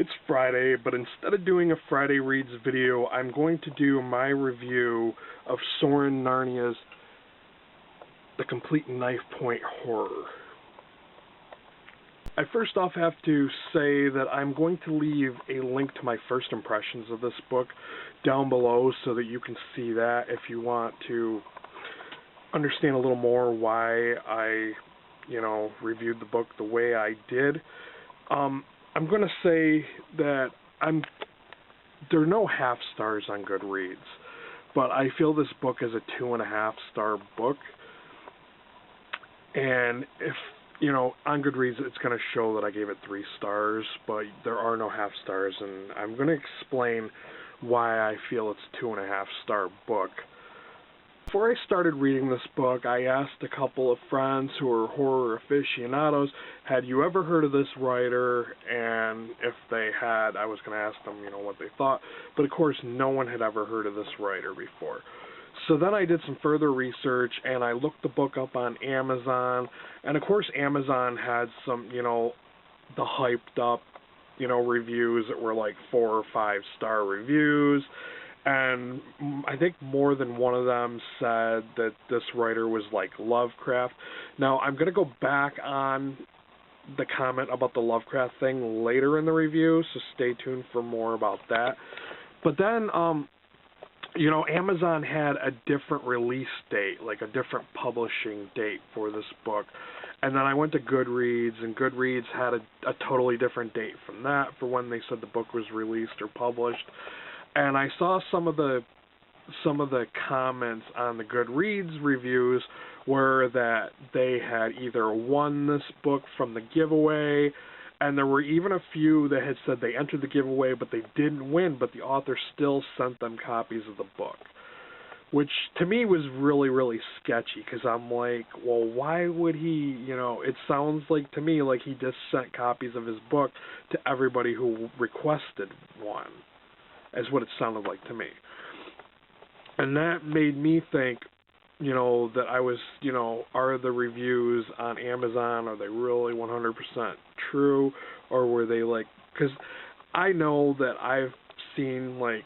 it's Friday, but instead of doing a Friday Reads video, I'm going to do my review of Soren Narnia's The Complete Knifepoint Horror. I first off have to say that I'm going to leave a link to my first impressions of this book down below so that you can see that if you want to understand a little more why I, reviewed the book the way I did. I'm going to say that there are no half stars on Goodreads, but I feel this book is a 2.5 star book. And if, on Goodreads it's going to show that I gave it 3 stars, but there are no half stars, and I'm going to explain why I feel it's a 2.5 star book. Before I started reading this book, I asked a couple of friends who are horror aficionados, had you ever heard of this writer? And if they had, I was going to ask them, what they thought. But of course, no one had ever heard of this writer before. So then I did some further research, and I looked the book up on Amazon. And of course, Amazon had some, the hyped up, reviews that were like 4 or 5 star reviews. And I think more than one of them said that this writer was like Lovecraft. Now, I'm going to go back on the comment about the Lovecraft thing later in the review, so stay tuned for more about that. But then, Amazon had a different release date, like a different publishing date for this book. And then I went to Goodreads, and Goodreads had a totally different date from that for when they said the book was released or published. And I saw some of the comments on the Goodreads reviews were that they had either won this book from the giveaway, and there were even a few that had said they entered the giveaway but they didn't win, but the author still sent them copies of the book, which to me was really, really sketchy, because I'm like, well, why would he, it sounds like to me like he just sent copies of his book to everybody who requested one. Is what it sounded like to me. And that made me think, that I was, are the reviews on Amazon, are they really 100% true, or were they like, because I know that I've seen, like,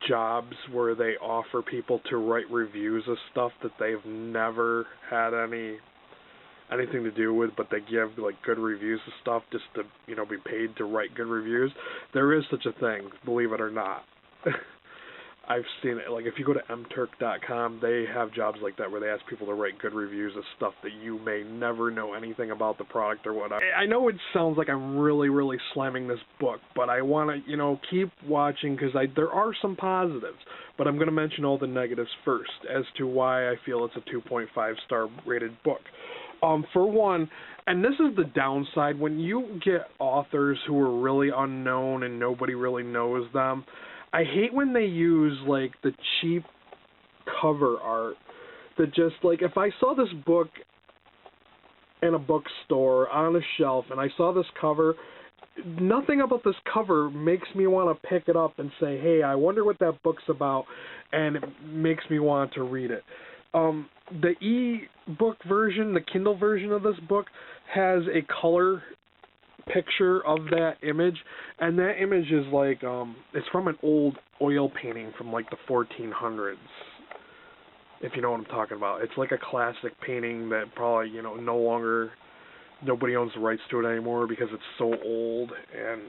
jobs where they offer people to write reviews of stuff that they've never had anything to do with, but they give like good reviews of stuff just to, be paid to write good reviews. There is such a thing, believe it or not. I've seen it. Like, if you go to mturk.com, they have jobs like that where they ask people to write good reviews of stuff that you may never know anything about the product or whatnot. I know it sounds like I'm really, really slamming this book, but I want to, keep watching, because there are some positives, but I'm going to mention all the negatives first as to why I feel it's a 2.5 star rated book. For one, and this is the downside, when you get authors who are really unknown and nobody really knows them, I hate when they use, like, the cheap cover art that just, like, if I saw this book in a bookstore on a shelf and I saw this cover, nothing about this cover makes me want to pick it up and say, hey, I wonder what that book's about, and it makes me want to read it. The e-book version, the Kindle version of this book, has a color picture of that image, and that image is like, it's from an old oil painting from like the 1400s, if you know what I'm talking about. It's like a classic painting that probably, nobody owns the rights to it anymore because it's so old, and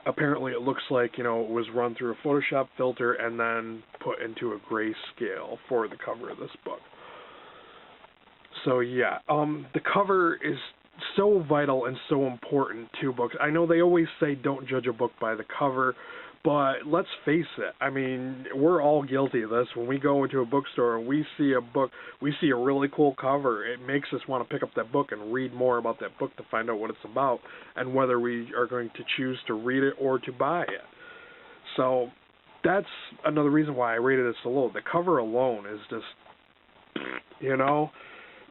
apparently it looks like, it was run through a Photoshop filter and then put into a grayscale for the cover of this book. So yeah, the cover is so vital and so important to books. I know they always say don't judge a book by the cover, but let's face it, I mean, we're all guilty of this. When we go into a bookstore and we see a book, we see a really cool cover, it makes us want to pick up that book and read more about that book to find out what it's about and whether we are going to choose to read it or to buy it. So that's another reason why I rated it so low. The cover alone is just,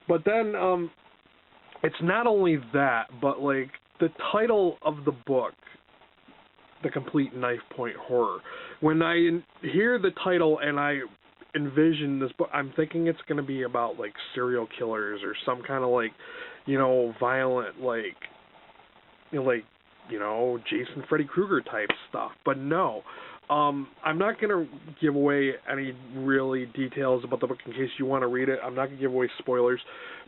But then, it's not only that, but, like, the title of the book, The Complete Knifepoint Horror. When I hear the title and I envision this book, I'm thinking it's going to be about, like, serial killers or some kind of, like, violent, like, Jason Freddy Krueger type stuff. But no, I'm not going to give away any really details about the book in case you want to read it. I'm not going to give away spoilers,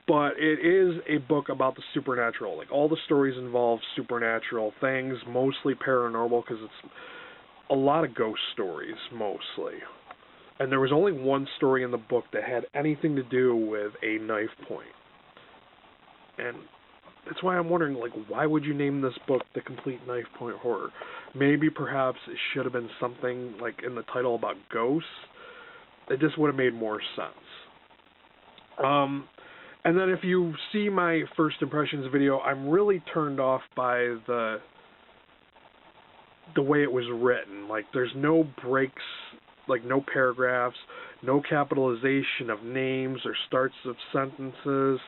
but it is a book about the supernatural. Like, all the stories involve supernatural things, mostly paranormal, because it's a lot of ghost stories, mostly. And there was only one story in the book that had anything to do with a knife point. And that's why I'm wondering, like, why would you name this book The Complete Knife Point Horror? Maybe perhaps it should have been something, like, in the title about ghosts. It just would have made more sense. And then if you see my first impressions video, I'm really turned off by the way it was written. Like, there's no breaks, like no paragraphs, no capitalization of names or starts of sentences.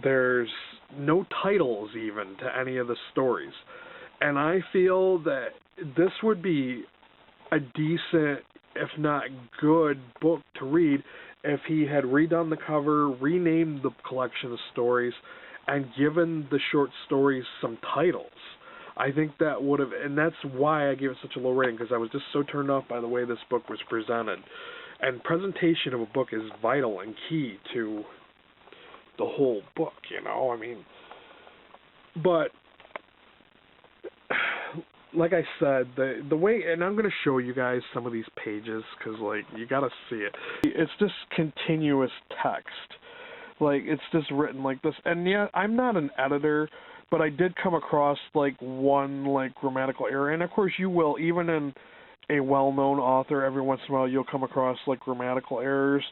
There's no titles even to any of the stories. And I feel that this would be a decent, if not good, book to read if he had redone the cover, renamed the collection of stories, and given the short stories some titles. I think that would have, and that's why I gave it such a low rating, because I was just so turned off by the way this book was presented. And presentation of a book is vital and key to the whole book, I mean. But like I said, the way, and I'm going to show you guys some of these pages, because, like, you got to see it. It's just continuous text. Like, it's just written like this. And yeah, I'm not an editor, but I did come across, like, one, like, grammatical error. And, of course, you will, even in a well-known author, every once in a while you'll come across, like, grammatical errors.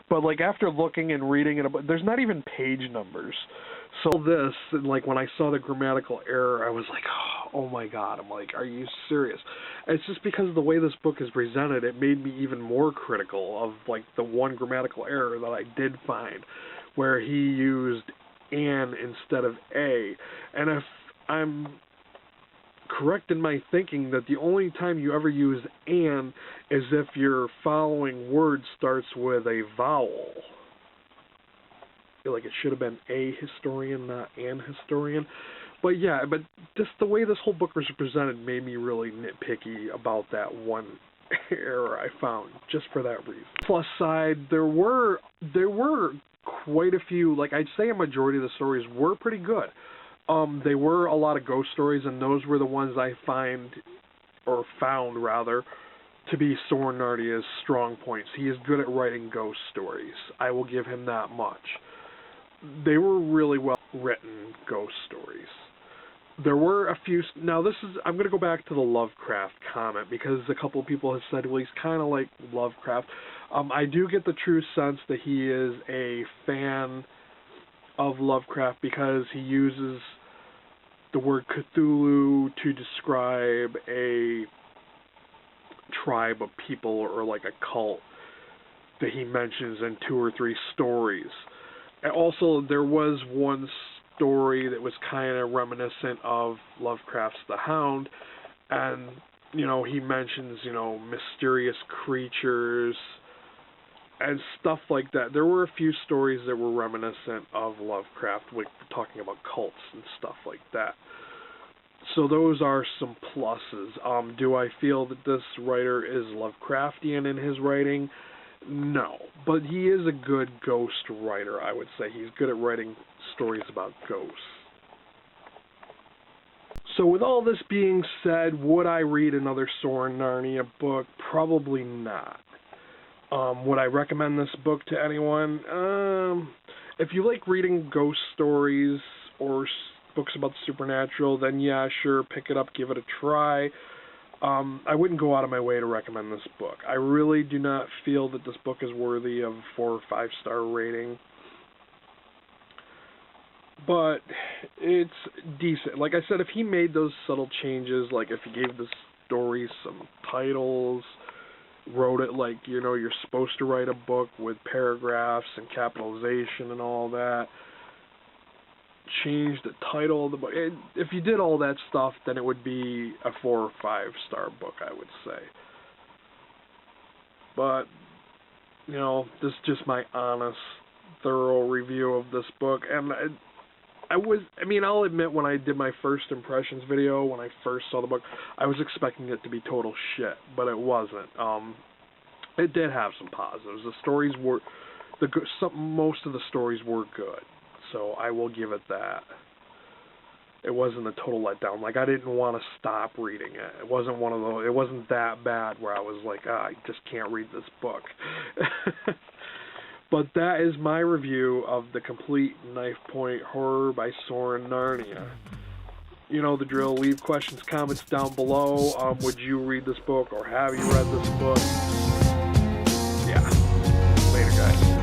But, like, after looking and reading it, there's not even page numbers. So this, and, like, when I saw the grammatical error, I was like, oh my God. I'm like, are you serious? And it's just because of the way this book is presented, it made me even more critical of, like, the one grammatical error that I did find, where he used "an" instead of "a." And if I'm correct in my thinking that the only time you ever use "an" is if your following word starts with a vowel. I feel like it should have been "a historian," not "an historian." But yeah, but just the way this whole book was presented made me really nitpicky about that one error I found, just for that reason. Plus side, there were quite a few, like, I'd say a majority of the stories were pretty good. They were a lot of ghost stories, and those were the ones I found, to be Soren Narnia's strong points. He is good at writing ghost stories. I will give him that much. They were really well written ghost stories. There were a few, now this is, I'm going to go back to the Lovecraft comment, because a couple of people have said, well, he's kind of like Lovecraft. I do get the true sense that he is a fan of Lovecraft, because he uses the word Cthulhu to describe a tribe of people, or like a cult, that he mentions in 2 or 3 stories. And also, there was one story that was kind of reminiscent of Lovecraft's The Hound, and, he mentions, mysterious creatures and stuff like that. There were a few stories that were reminiscent of Lovecraft, like talking about cults and stuff like that. So those are some pluses. Do I feel that this writer is Lovecraftian in his writing? No, but he is a good ghost writer, I would say. He's good at writing stories about ghosts. So with all this being said, would I read another Soren Narnia book? Probably not. Would I recommend this book to anyone? If you like reading ghost stories or books about the supernatural, then yeah, sure, pick it up, give it a try. I wouldn't go out of my way to recommend this book. I really do not feel that this book is worthy of a 4 or 5 star rating. But it's decent. Like I said, if he made those subtle changes, like if he gave the story some titles, wrote it like, you're supposed to write a book with paragraphs and capitalization and all that, change the title of the book. If you did all that stuff, then it would be a 4 or 5 star book, I would say. But, this is just my honest, thorough review of this book. And I'll admit, when I did my first impressions video, when I first saw the book, I was expecting it to be total shit, but it wasn't. It did have some positives. The stories were, most of the stories were good, so I will give it that. It wasn't a total letdown. Like, I didn't want to stop reading it. It wasn't one of those. It wasn't that bad where I was like, I just can't read this book. But that is my review of the complete Knifepoint horror by Soren Narnia. You know the drill. Leave questions, comments down below. Would you read this book, or have you read this book? Yeah. Later, guys.